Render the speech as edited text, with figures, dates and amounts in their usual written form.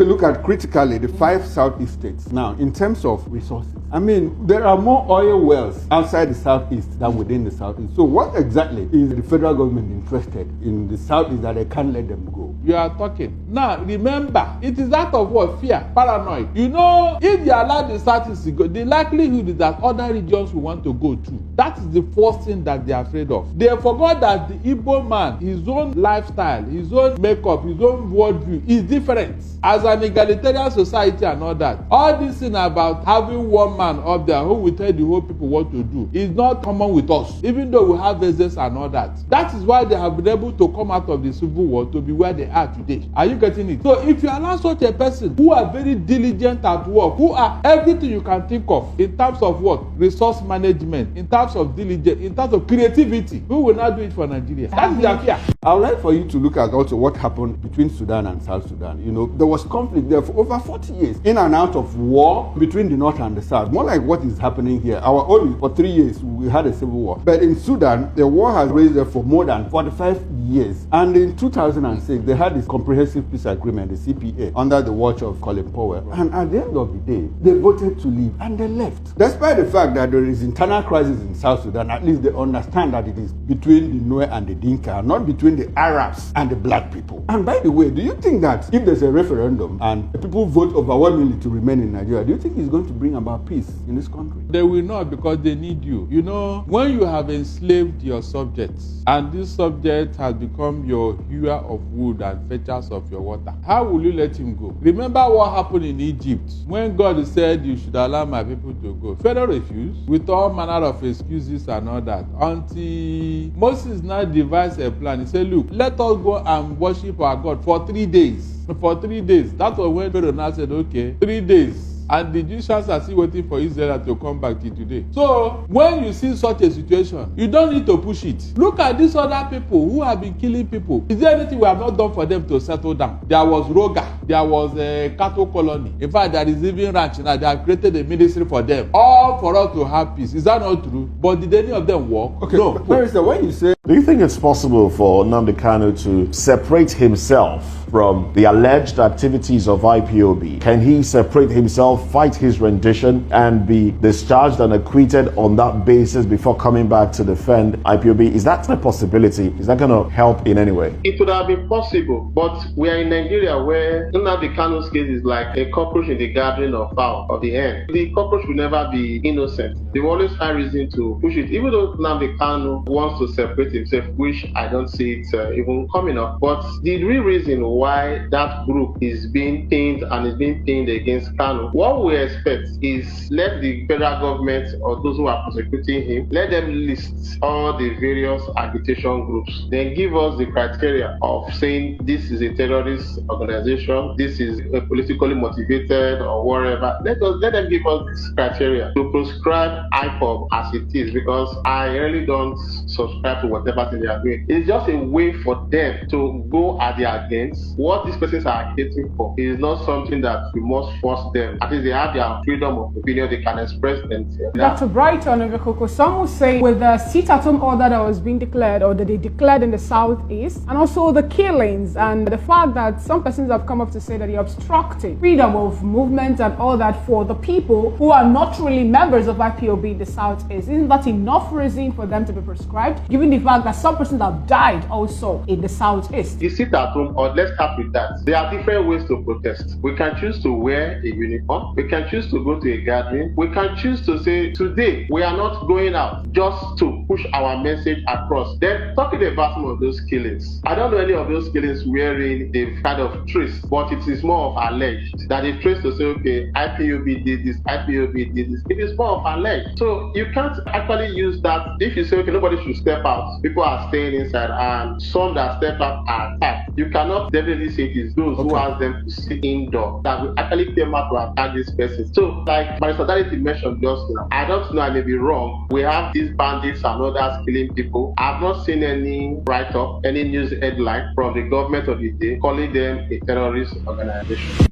to look at critically the 5 southeast states now in terms of resources. I mean, there are more oil wells outside the southeast than within the southeast. So what exactly is the federal government interested in the southeast that they can't let them go? You are talking. Now, remember, it is out of what? Fear, paranoid. You know, if you allow the southeast to go, the likelihood is that other regions will want to go too. That is the first thing that they are afraid of. They forgot that the Igbo man, his own lifestyle, his own makeup, his own worldview is different. As an egalitarian society and all that, all this thing about having one man up there who will tell the whole people what to do is not common with us, even though we have business and all that. That is why they have been able to come out of the civil war to be where they are today. Are you getting it? So if you allow such a person who are very diligent at work, who are everything you can think of in terms of what? Resource management, in terms of diligence, in terms of creativity, who will not do it for Nigeria? That's their fear. I would like for you to look at also what happened between Sudan and South Sudan. You know, there was conflict there for over 40 years, in and out of war between the North and the South. More like what is happening here. Our own, for 3 years, we had a civil war. But in Sudan, the war has raged there for more than 45 years. And in 2006, they had this comprehensive peace agreement, the CPA, under the watch of Colin Powell. And at the end of the day, they voted to leave and they left. Despite the fact that there is internal crisis in South Sudan, at least they understand that it is between the Nuer and the Dinka, not between the Arabs and the black people. And by the way, do you think that if there's a referendum and the people vote overwhelmingly to remain in Nigeria, do you think it's going to bring about peace in this country? They will not, because they need you. You know, when you have enslaved your subjects and this subject has become your hewer of wood and fetchers of your water, how will you let him go? Remember what happened in Egypt when God said you should allow my people to go. Pharaoh refused with all manner of excuses and all that, until Moses now devised a plan. He said, look, let us go and worship our God for 3 days. For 3 days. That was when Pharaoh now said, okay, 3 days. And the Egyptians are still waiting for Israel to come back till today. So when you see such a situation, you don't need to push it. Look at these other people who have been killing people. Is there anything we have not done for them to settle down? There was Roga. There was a cattle colony. In fact, there is even ranch now. They have created a ministry for them. All for us to have peace. Is that not true? But did any of them work? Okay, no. Barrister, when you say... Do you think it's possible for Nnamdi Kanu to separate himself from the alleged activities of IPOB? Can he separate himself, fight his rendition, and be discharged and acquitted on that basis before coming back to defend IPOB? Is that a possibility? Is that going to help in any way? It would have been possible, but we are in Nigeria where Nnamdi Kanu's case is like a cockroach in the gathering of fowl of the hen. The cockroach will never be innocent. They will always find reason to push it, even though Nnamdi Kanu wants to separate himself, which I don't see it even coming up. But the real reason why that group is being pinned and is being pinned against Kanu, what we expect is let the federal government or those who are prosecuting him, let them list all the various agitation groups. Then give us the criteria of saying this is a terrorist organization, this is a politically motivated or whatever. Let them give us this criteria to prescribe IPOB as it is, because I really don't subscribe to whatever thing they are doing. It's just a way for them to go at their against what these persons are agitating for. It is not something that we must force them. At least they have their freedom of opinion, they can express themselves. Dr. Brighton of Okoko, some will say with the sit-at-home order that was being declared or that they declared in the southeast, and also the killings and the fact that some persons have come up to say that you're obstructing freedom of movement and all that for the people who are not really members of IPOB in the southeast, isn't that enough reason for them to be prescribed, given the fact that some persons have died also in the southeast? You sit at home, or let's start with that. There are different ways to protest. We can choose to wear a uniform. We can choose to go to a gathering. We can choose to say, today, we are not going out just to push our message across. Then, talking about some of those killings, I don't know any of those killings wherein they've kind of traced, but it is more of alleged that they trace to say, okay, IPOB did this, IPOB did this. It is more of alleged. So you can't actually use that. If you say, okay, nobody should step out, people are staying inside, and some that step out are attacked. You cannot definitely say it is those who ask them to sit indoor that will actually came out to attack this person. So, like Barrister Darity mentioned just now, I don't know, I may be wrong. We have these bandits and others killing people. I've not seen any write-up, any news headline from the government of the day calling them a terrorist organization.